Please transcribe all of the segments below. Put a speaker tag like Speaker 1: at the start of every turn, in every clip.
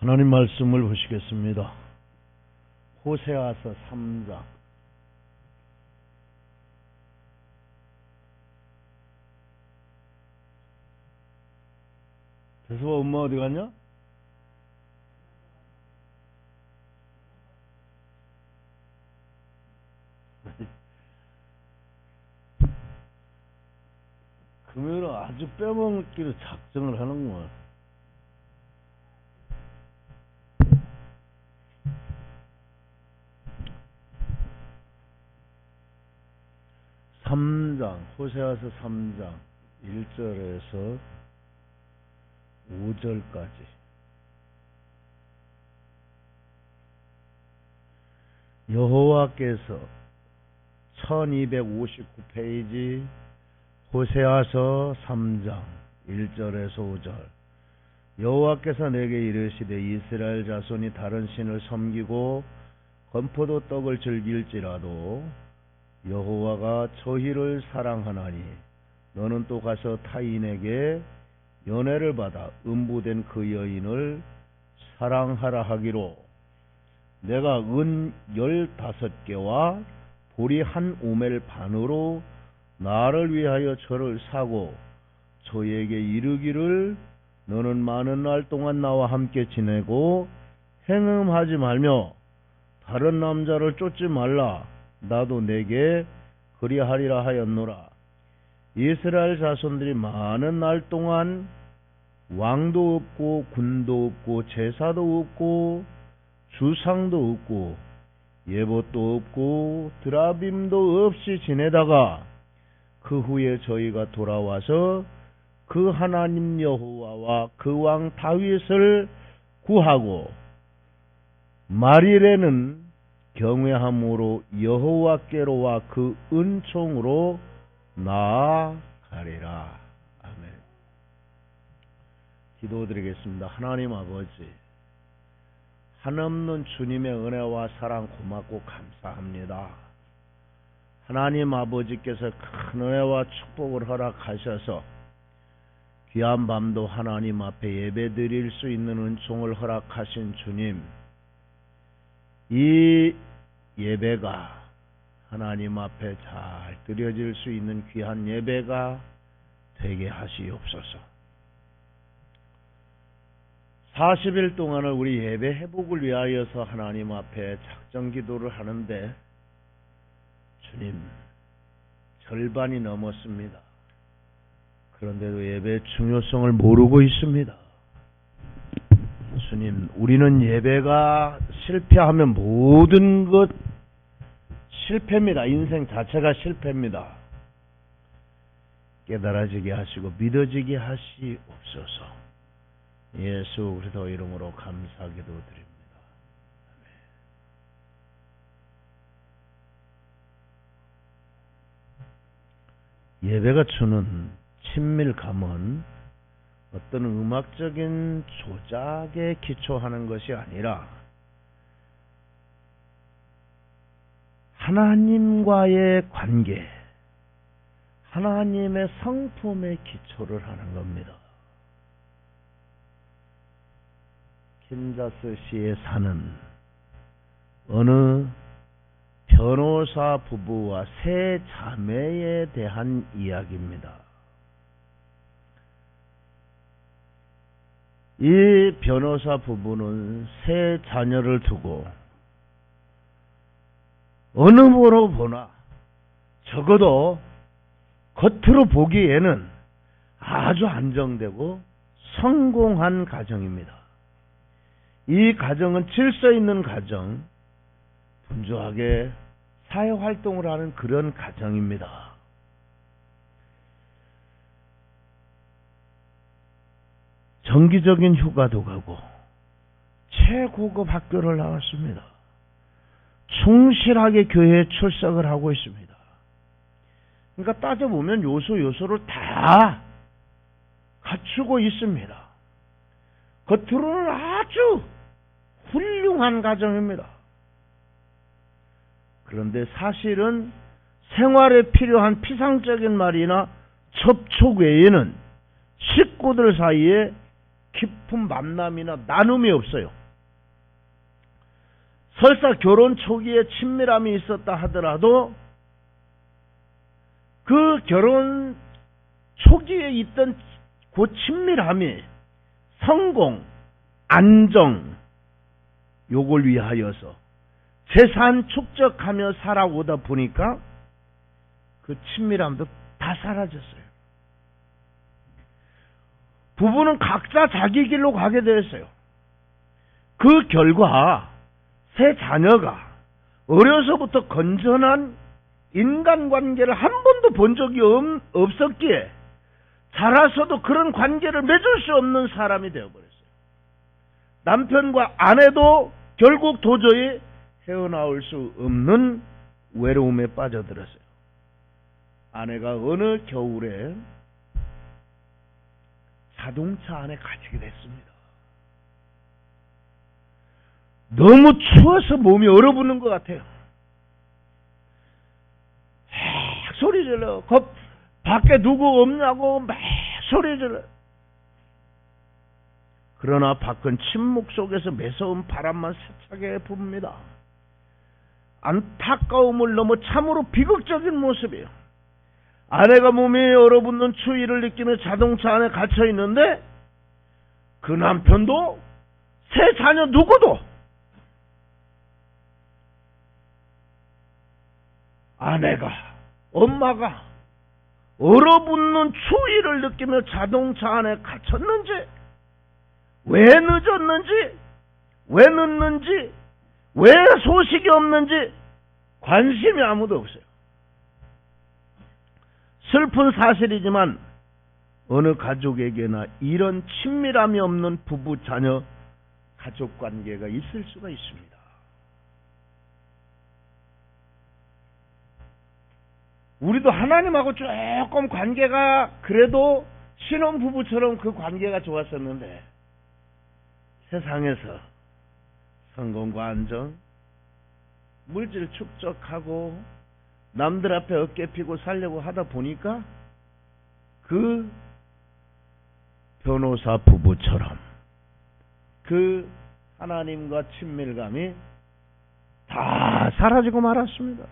Speaker 1: 하나님 말씀을 보시겠습니다. 호세아서 3장. 대서봐, 엄마 어디 갔냐? 그러면 아주 빼먹기로 작정을 하는구만. 호세아서 3장 1절에서 5절까지. 여호와께서 1259페이지 호세아서 3장 1절에서 5절. 여호와께서 내게 이르시되 이스라엘 자손이 다른 신을 섬기고 건포도 떡을 즐길지라도 여호와가 저희를 사랑하나니 너는 또 가서 타인에게 연애를 받아 음부된 그 여인을 사랑하라 하기로 내가 은 15개와 보리 한 오멜 반으로 나를 위하여 저를 사고 저에게 이르기를 너는 많은 날 동안 나와 함께 지내고 행음하지 말며 다른 남자를 쫓지 말라. 나도 내게 그리하리라 하였노라. 이스라엘 자손들이 많은 날 동안 왕도 없고 군도 없고 제사도 없고 주상도 없고 예봇도 없고 드라빔도 없이 지내다가 그 후에 저희가 돌아와서 그 하나님 여호와와 그 왕 다윗을 구하고 말일에는 경외함으로 여호와께로와 그 은총으로 나아가리라. 아멘. 기도드리겠습니다. 하나님 아버지, 한없는 주님의 은혜와 사랑 고맙고 감사합니다. 하나님 아버지께서 큰 은혜와 축복을 허락하셔서 귀한 밤도 하나님 앞에 예배드릴 수 있는 은총을 허락하신 주님, 이 예배가 하나님 앞에 잘 드려질 수 있는 귀한 예배가 되게 하시옵소서. 40일 동안을 우리 예배 회복을 위하여서 하나님 앞에 작정 기도를 하는데 주님, 절반이 넘었습니다. 그런데도 예배의 중요성을 모르고 있습니다. 주님, 우리는 예배가 실패하면 모든 것 실패입니다. 인생 자체가 실패입니다. 깨달아지게 하시고 믿어지게 하시옵소서. 예수 그리스도 이름으로 감사 기도드립니다. 아멘. 예배가 주는 친밀감은 어떤 음악적인 조작에 기초하는 것이 아니라 하나님과의 관계, 하나님의 성품에 기초를 하는 겁니다. 킨자스 시에 사는 어느 변호사 부부와 세 자매에 대한 이야기입니다. 이 변호사 부부는 세 자녀를 두고 어느 보러 보나 적어도 겉으로 보기에는 아주 안정되고 성공한 가정입니다. 이 가정은 질서 있는 가정, 분주하게 사회활동을 하는 그런 가정입니다. 정기적인 휴가도 가고 최고급 학교를 나왔습니다. 충실하게 교회에 출석을 하고 있습니다. 그러니까 따져보면 요소를 다 갖추고 있습니다. 겉으로는 아주 훌륭한 가정입니다. 그런데 사실은 생활에 필요한 피상적인 말이나 접촉 외에는 식구들 사이에 깊은 만남이나 나눔이 없어요. 설사 결혼 초기에 친밀함이 있었다 하더라도 그 결혼 초기에 있던 그 친밀함이 성공, 안정, 요걸 위하여서 재산 축적하며 살아오다 보니까 그 친밀함도 다 사라졌어요. 부부는 각자 자기 길로 가게 되었어요. 그 결과 세 자녀가 어려서부터 건전한 인간관계를 한 번도 본 적이 없었기에 자라서도 그런 관계를 맺을 수 없는 사람이 되어버렸어요. 남편과 아내도 결국 도저히 헤어나올 수 없는 외로움에 빠져들었어요. 아내가 어느 겨울에 자동차 안에 갇히게 됐습니다. 너무 추워서 몸이 얼어붙는 것 같아요. 막 소리 질러. 밖에 누구 없냐고 막 소리 질러. 그러나 밖은 침묵 속에서 매서운 바람만 세차게 붑니다. 안타까움을 넘어 참으로 비극적인 모습이에요. 아내가 몸이 얼어붙는 추위를 느끼며 자동차 안에 갇혀 있는데 그 남편도 세 자녀 누구도 아내가, 엄마가 얼어붙는 추위를 느끼며 자동차 안에 갇혔는지, 왜 늦었는지, 왜 늦는지, 왜 소식이 없는지 관심이 아무도 없어요. 슬픈 사실이지만 어느 가족에게나 이런 친밀함이 없는 부부, 자녀, 가족관계가 있을 수가 있습니다. 우리도 하나님하고 조금 관계가 그래도 신혼부부처럼 그 관계가 좋았었는데 세상에서 성공과 안정, 물질 축적하고 남들 앞에 어깨 피고 살려고 하다 보니까 그 변호사 부부처럼 그 하나님과 친밀감이 다 사라지고 말았습니다.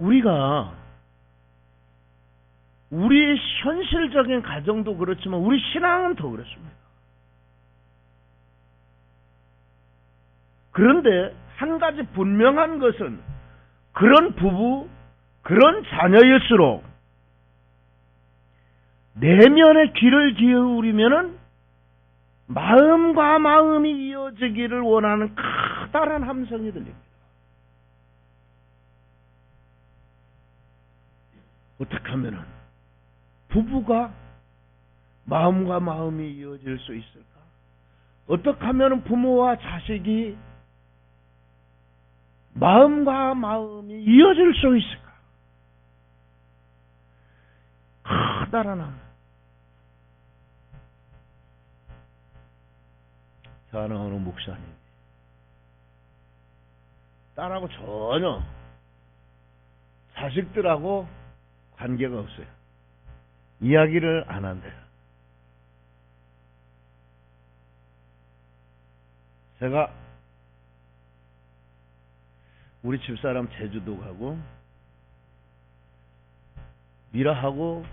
Speaker 1: 우리가 우리 현실적인 가정도 그렇지만 우리 신앙은 더 그렇습니다. 그런데 한 가지 분명한 것은 그런 부부, 그런 자녀일수록 내면의 귀를 기울이면은 마음과 마음이 이어지기를 원하는 커다란 함성이 들립니다. 어떻게 하면은 부부가 마음과 마음이 이어질 수 있을까? 어떻게 하면은 부모와 자식이 마음과 마음이 이어질 수 있을까? 커다란 함. 저는 어느 목사님 딸하고 전혀 자식들하고 관계가 없어요. 이야기를 안 한대요. 제가 우리 집사람 제주도 가고 미라하고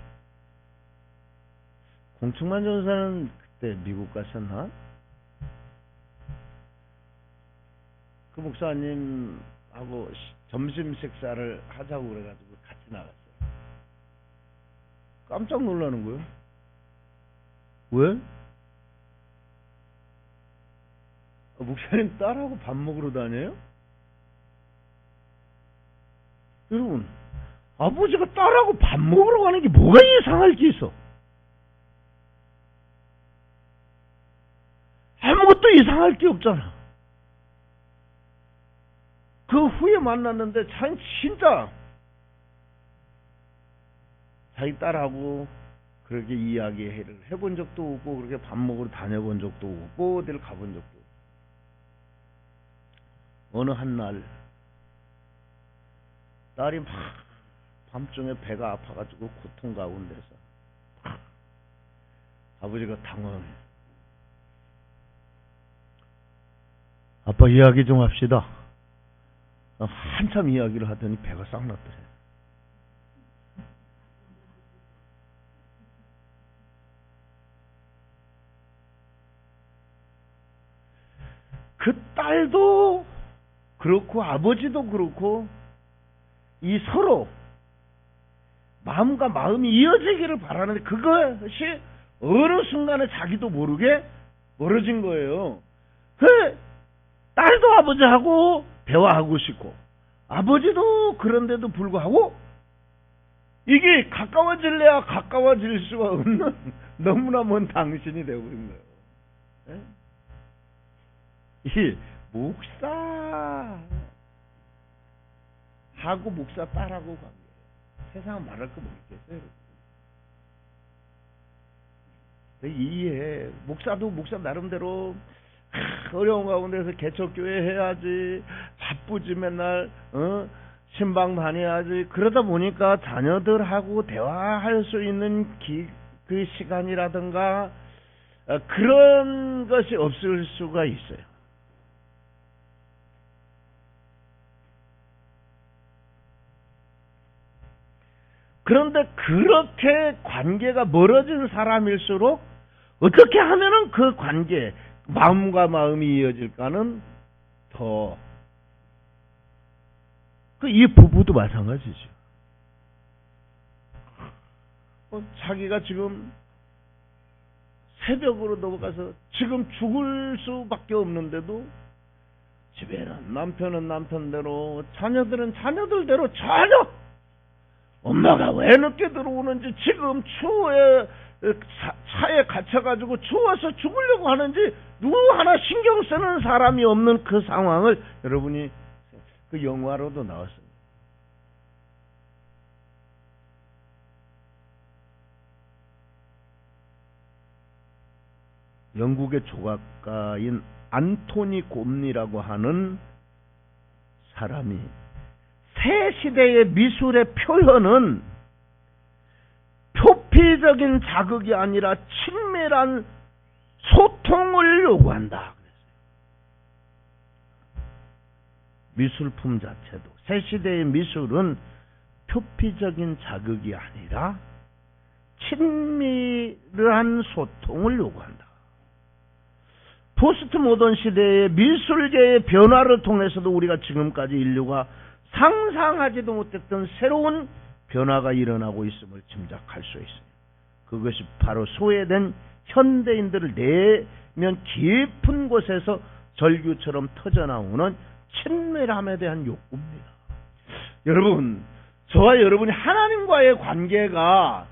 Speaker 1: 공충만 전사는 그때 미국 갔었나? 그 목사님하고 점심 식사를 하자고 그래가지고 같이 나갔어요. 깜짝 놀라는 거예요. 왜? 목사님 딸하고 밥 먹으러 다녀요? 여러분, 아버지가 딸하고 밥 먹으러 가는 게 뭐가 이상할 게 있어? 아무것도 이상할 게 없잖아. 그 후에 만났는데 진짜 자기 딸하고 그렇게 이야기를 해본 적도 없고 그렇게 밥 먹으러 다녀본 적도 없고 어디를 가본 적도 없고 어느 한날 딸이 막 밤중에 배가 아파가지고 고통 가운데서 아버지가 당황해. 아빠 이야기 좀 합시다. 한참 이야기를 하더니 배가 싹 났더래. 그 딸도 그렇고 아버지도 그렇고 이 서로 마음과 마음이 이어지기를 바라는데 그것이 어느 순간에 자기도 모르게 멀어진 거예요. 딸도 아버지하고 대화하고 싶고 아버지도 그런데도 불구하고 이게 가까워질래야 가까워질 수가 없는 너무나 먼 당신이 되어버린 거예요. 이 목사하고 목사 딸하고 관계. 세상은 말할 거 뭐 있겠어요? 이해해. 목사도 목사 나름대로 어려운 가운데서 개척교회 해야지, 바쁘지 맨날 신방 다녀야지. 그러다 보니까 자녀들하고 대화할 수 있는 그 시간이라든가 그런 것이 없을 수가 있어요. 그런데 그렇게 관계가 멀어진 사람일수록 어떻게 하면은 그 관계, 마음과 마음이 이어질까는 더, 이 부부도 마찬가지죠. 자기가 지금 새벽으로 넘어가서 지금 죽을 수밖에 없는데도 집에는 남편은 남편대로, 자녀들은 자녀들대로 전혀 엄마가 왜 늦게 들어오는지, 지금 추워에 차에 갇혀가지고 추워서 죽으려고 하는지 누구 하나 신경 쓰는 사람이 없는 그 상황을 여러분이 그 영화로도 나왔습니다. 영국의 조각가인 안토니 곰니라고 하는 사람이 새 시대의 미술의 표현은 표피적인 자극이 아니라 친밀한 소통을 요구한다. 미술품 자체도 새 시대의 미술은 표피적인 자극이 아니라 친밀한 소통을 요구한다. 포스트 모던 시대의 미술계의 변화를 통해서도 우리가 지금까지 인류가 상상하지도 못했던 새로운 변화가 일어나고 있음을 짐작할 수 있어요. 그것이 바로 소외된 현대인들을 내면 깊은 곳에서 절규처럼 터져나오는 친밀함에 대한 욕구입니다. 여러분, 저와 여러분이 하나님과의 관계가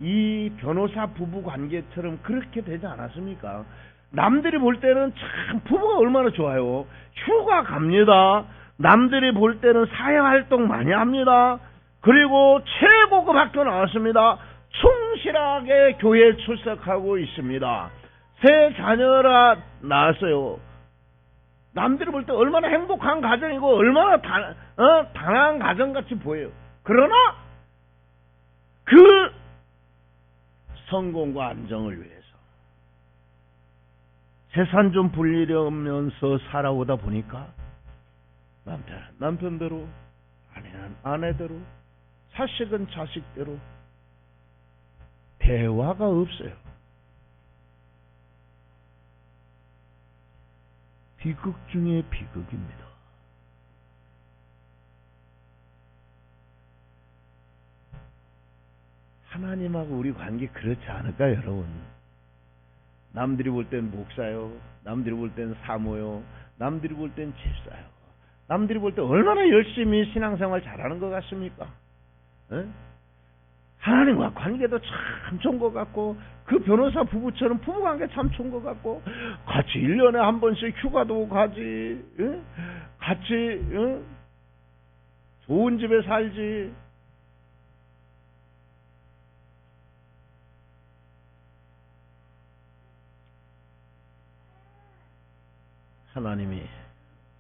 Speaker 1: 이 변호사 부부 관계처럼 그렇게 되지 않았습니까? 남들이 볼 때는 참 부부가 얼마나 좋아요. 휴가 갑니다. 남들이 볼 때는 사회활동 많이 합니다. 그리고 최고급 학교 나왔습니다. 충실하게 교회에 출석하고 있습니다. 새 자녀라 낳았어요. 남들이 볼 때 얼마나 행복한 가정이고 얼마나 단아한 가정같이 보여요. 그러나 그 성공과 안정을 위해서 재산 좀 불리려면서 살아오다 보니까 남편은 남편대로, 아내는 아내대로, 자식은 자식대로 대화가 없어요. 비극 중에 비극입니다. 하나님하고 우리 관계 그렇지 않을까요, 여러분? 남들이 볼 땐 목사요, 남들이 볼 땐 사모요, 남들이 볼 땐 집사요, 남들이 볼 때 얼마나 열심히 신앙생활 잘하는 것 같습니까? 에? 하나님과 관계도 참 좋은 것 같고, 그 변호사 부부처럼 부부관계 참 좋은 것 같고, 같이 1년에 한 번씩 휴가도 가지, 에? 같이 에? 좋은 집에 살지. 하나님이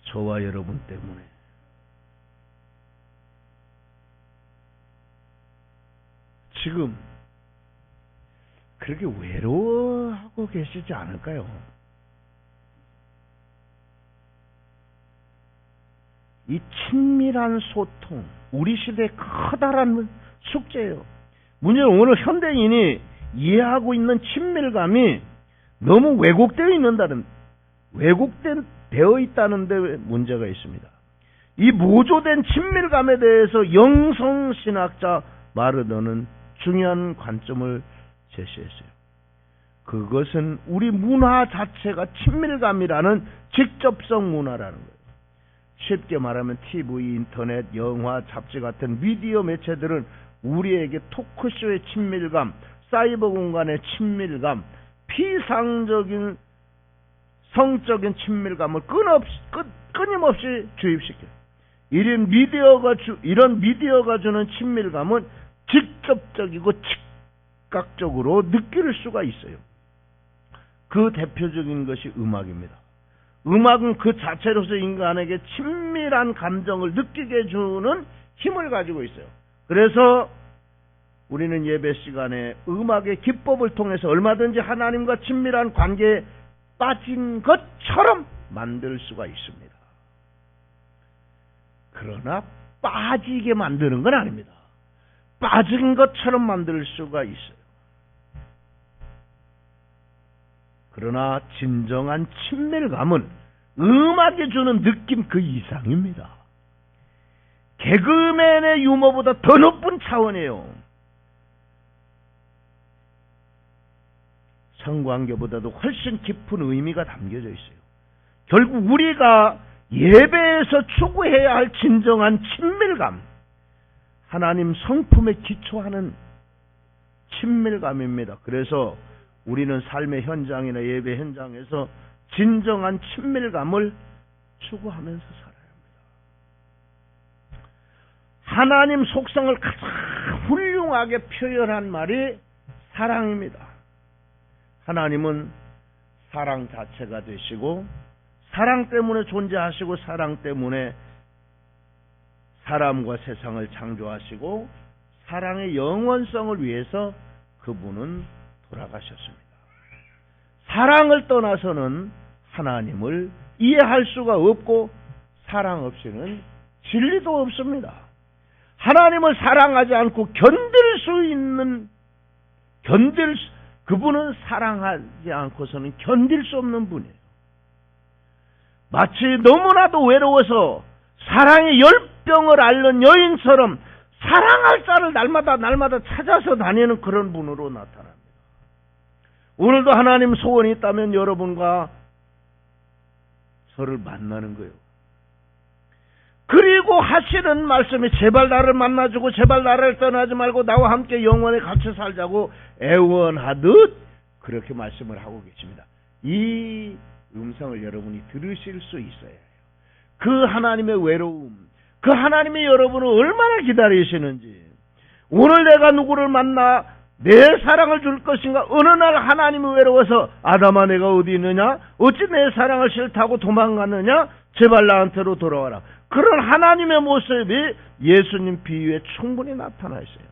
Speaker 1: 저와 여러분 때문에 지금 그렇게 외로워하고 계시지 않을까요? 이 친밀한 소통, 우리 시대의 커다란 숙제예요. 문제는 오늘 현대인이 이해하고 있는 친밀감이 너무 왜곡되어 있다는 데 문제가 있습니다. 이 모조된 친밀감에 대해서 영성신학자 마르더는 중요한 관점을 제시했어요. 그것은 우리 문화 자체가 친밀감이라는 직접성 문화라는 거예요. 쉽게 말하면 TV, 인터넷, 영화, 잡지 같은 미디어 매체들은 우리에게 토크쇼의 친밀감, 사이버 공간의 친밀감, 피상적인 성적인 친밀감을 끊임없이 주입시켜요. 이런 미디어가 주는 친밀감은 직접적이고 즉각적으로 느낄 수가 있어요. 그 대표적인 것이 음악입니다. 음악은 그 자체로서 인간에게 친밀한 감정을 느끼게 해주는 힘을 가지고 있어요. 그래서 우리는 예배 시간에 음악의 기법을 통해서 얼마든지 하나님과 친밀한 관계에 빠진 것처럼 만들 수가 있습니다. 그러나 빠지게 만드는 건 아닙니다. 빠진 것처럼 만들 수가 있어요. 그러나 진정한 친밀감은 음악이 주는 느낌 그 이상입니다. 개그맨의 유머보다 더 높은 차원이에요. 성관계보다도 훨씬 깊은 의미가 담겨져 있어요. 결국 우리가 예배에서 추구해야 할 진정한 친밀감, 하나님 성품에 기초하는 친밀감입니다. 그래서 우리는 삶의 현장이나 예배 현장에서 진정한 친밀감을 추구하면서 살아야 합니다. 하나님 속성을 가장 훌륭하게 표현한 말이 사랑입니다. 하나님은 사랑 자체가 되시고 사랑 때문에 존재하시고 사랑 때문에 사람과 세상을 창조하시고 사랑의 영원성을 위해서 그분은 돌아가셨습니다. 사랑을 떠나서는 하나님을 이해할 수가 없고 사랑 없이는 진리도 없습니다. 하나님을 사랑하지 않고 그분은 사랑하지 않고서는 견딜 수 없는 분이에요. 마치 너무나도 외로워서 사랑의 열병을 앓는 여인처럼 사랑할 자를 날마다 찾아서 다니는 그런 분으로 나타납니다. 오늘도 하나님 소원이 있다면 여러분과 저를 만나는 거예요. 그리고 하시는 말씀이 제발 나를 만나주고 제발 나를 떠나지 말고 나와 함께 영원히 같이 살자고 애원하듯 그렇게 말씀을 하고 계십니다. 이 음성을 여러분이 들으실 수 있어야 해요. 그 하나님의 외로움, 그 하나님이 여러분을 얼마나 기다리시는지, 오늘 내가 누구를 만나 내 사랑을 줄 것인가, 어느 날 하나님이 외로워서 아담아 내가 어디 있느냐, 어찌 내 사랑을 싫다고 도망갔느냐, 제발 나한테로 돌아와라. 그런 하나님의 모습이 예수님 비유에 충분히 나타나 있어요.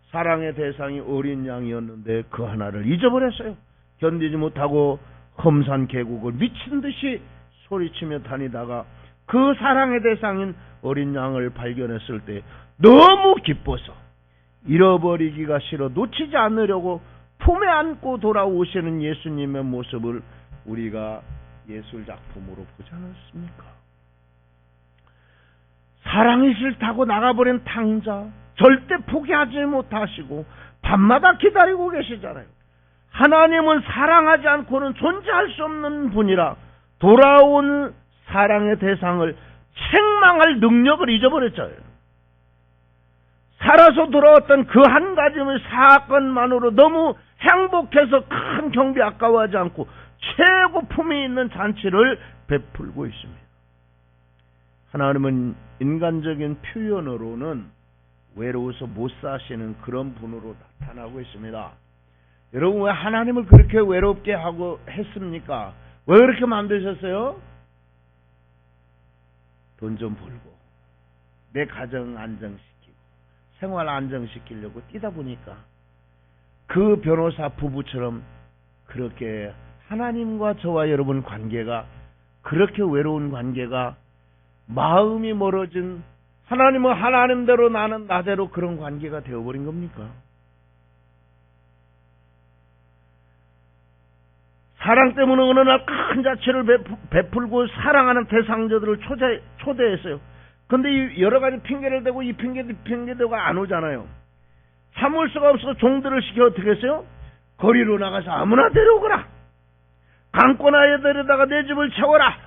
Speaker 1: 사랑의 대상이 어린 양이었는데 그 하나를 잊어버렸어요. 견디지 못하고 험산 계곡을 미친 듯이 소리치며 다니다가 그 사랑의 대상인 어린 양을 발견했을 때 너무 기뻐서 잃어버리기가 싫어 놓치지 않으려고 품에 안고 돌아오시는 예수님의 모습을 우리가 예술 작품으로 보지 않았습니까? 사랑이 싫다고 나가버린 탕자 절대 포기하지 못하시고 밤마다 기다리고 계시잖아요. 하나님은 사랑하지 않고는 존재할 수 없는 분이라 돌아온 사랑의 대상을 책망할 능력을 잊어버렸잖아요. 살아서 돌아왔던 그 한 가지의 사건만으로 너무 행복해서 큰 경비 아까워하지 않고 최고 품이 있는 잔치를 베풀고 있습니다. 하나님은 인간적인 표현으로는 외로워서 못 사시는 그런 분으로 나타나고 있습니다. 여러분, 왜 하나님을 그렇게 외롭게 하고 했습니까? 왜 그렇게 만드셨어요? 돈 좀 벌고 내 가정 안정시키고 생활 안정시키려고 뛰다 보니까 그 변호사 부부처럼 그렇게 하나님과 저와 여러분 관계가 그렇게 외로운 관계가 마음이 멀어진 하나님은 하나님대로 나는 나대로 그런 관계가 되어버린 겁니까? 사랑 때문에 어느 날 큰 자체를 베풀고 사랑하는 대상자들을 초대했어요. 근데 여러 가지 핑계를 대고 이 핑계 대고 안 오잖아요. 참을 수가 없어서 종들을 시켜 어떻게 했어요? 거리로 나가서 아무나 데려오거라. 강권하여 데려다가 내 집을 채워라.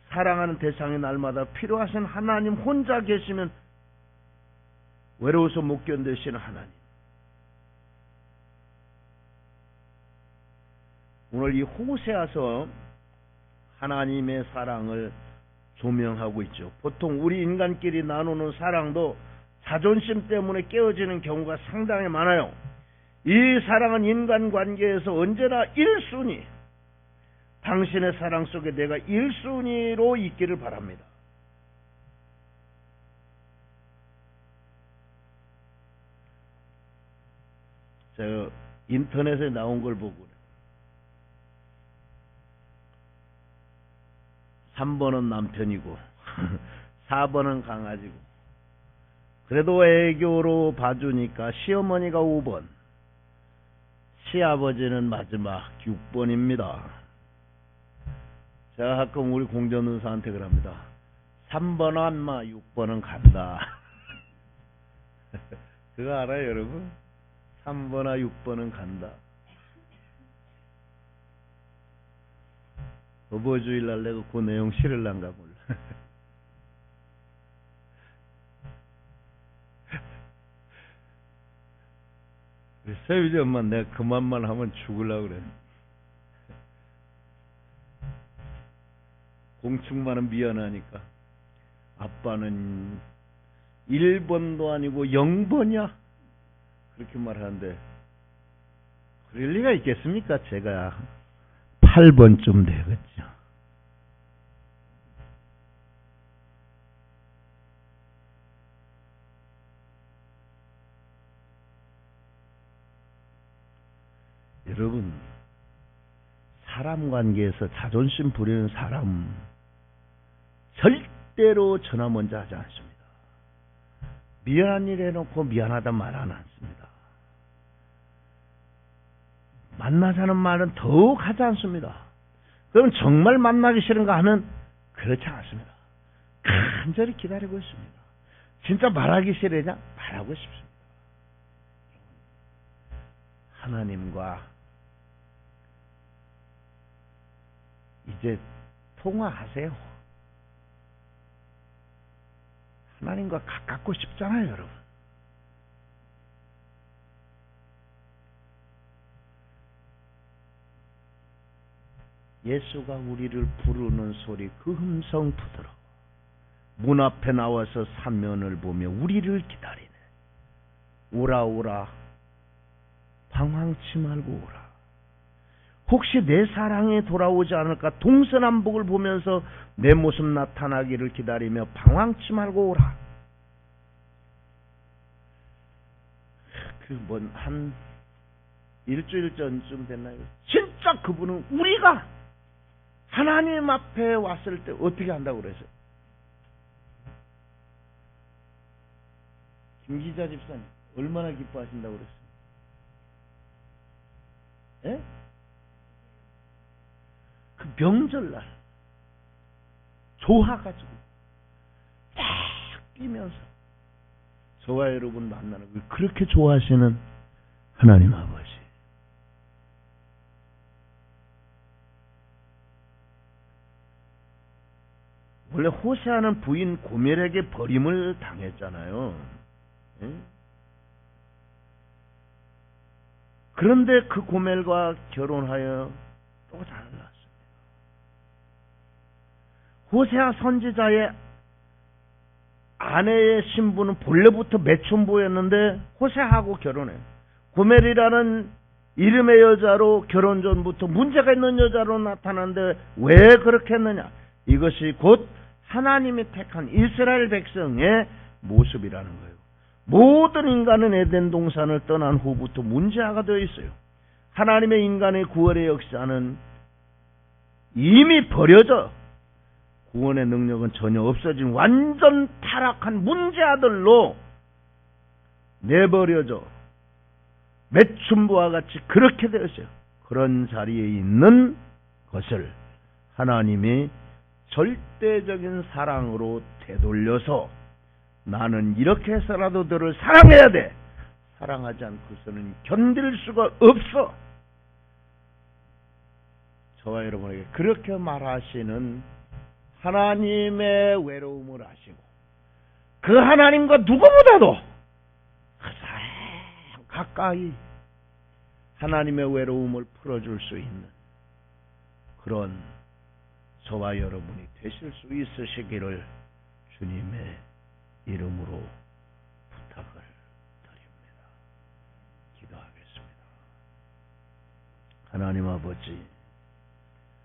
Speaker 1: 사랑하는 대상이 날마다 필요하신 하나님 혼자 계시면 외로워서 못 견디시는 하나님. 오늘 이 호세아서 하나님의 사랑을 조명하고 있죠. 보통 우리 인간끼리 나누는 사랑도 자존심 때문에 깨어지는 경우가 상당히 많아요. 이 사랑은 인간관계에서 언제나 1순위, 당신의 사랑 속에 내가 1순위로 있기를 바랍니다. 제가 인터넷에 나온 걸 보고 3번은 남편이고 4번은 강아지고 그래도 애교로 봐주니까 시어머니가 5번, 시아버지는 마지막 6번입니다. 제가 가끔 우리 공전의사한테 그럽니다. 3번 안마 6번은 간다. 그거 알아요 여러분? 3번아 6번은 간다. 어버이주일날 내가 그 내용 실을란가 몰라. 세유지 엄마 내가 그만만 하면 죽으려고 그래. 공충만은 미안하니까 아빠는 1번도 아니고 0번이야 그렇게 말하는데 그럴 리가 있겠습니까? 제가 8번쯤 되겠죠. 여러분, 사람 관계에서 자존심 부리는 사람 절대로 전화 먼저 하지 않습니다. 미안한 일 해놓고 미안하다 말 안 않습니다. 만나자는 말은 더욱 하지 않습니다. 그럼 정말 만나기 싫은가 하면 그렇지 않습니다. 간절히 기다리고 있습니다. 진짜 말하기 싫으냐? 말하고 싶습니다. 하나님과 이제 통화하세요. 하나님과 가깝고 싶잖아요, 여러분. 예수가 우리를 부르는 소리 그 음성 부드러워. 문 앞에 나와서 사면을 보며 우리를 기다리네. 오라 오라 방황치 말고 오라. 혹시 내 사랑에 돌아오지 않을까 동서남북을 보면서 내 모습 나타나기를 기다리며 방황치 말고 오라. 한 일주일 전쯤 됐나요? 진짜 그분은 우리가 하나님 앞에 왔을 때 어떻게 한다고 그랬어요? 김기자 집사님 얼마나 기뻐하신다고 그랬어요? 예? 그 명절날 좋아가지고 딱 뛰면서 저와 여러분 만나는 걸 그렇게 좋아하시는 하나님 아버지. 원래 호세아는 부인 고멜에게 버림을 당했잖아요. 예? 그런데 그 고멜과 결혼하여 또 잘났습니다. 호세아 선지자의 아내의 신부는 본래부터 매춘부였는데 호세아하고 결혼해. 고멜이라는 이름의 여자로 결혼 전부터 문제가 있는 여자로 나타났는데 왜 그렇게 했느냐? 이것이 곧 하나님이 택한 이스라엘 백성의 모습이라는 거예요. 모든 인간은 에덴 동산을 떠난 후부터 문제아가 되어 있어요. 하나님의 인간의 구원의 역사는 이미 버려져 구원의 능력은 전혀 없어진 완전 타락한 문제아들로 내버려져 매춘부와 같이 그렇게 되었어요. 그런 자리에 있는 것을 하나님이 절대적인 사랑으로 되돌려서 나는 이렇게 해서라도 너를 사랑해야 돼. 사랑하지 않고서는 견딜 수가 없어. 저와 여러분에게 그렇게 말하시는 하나님의 외로움을 아시고 그 하나님과 누구보다도 가장 가까이 하나님의 외로움을 풀어줄 수 있는 그런 저와 여러분이 되실 수 있으시기를 주님의 이름으로 부탁을 드립니다. 기도하겠습니다. 하나님 아버지,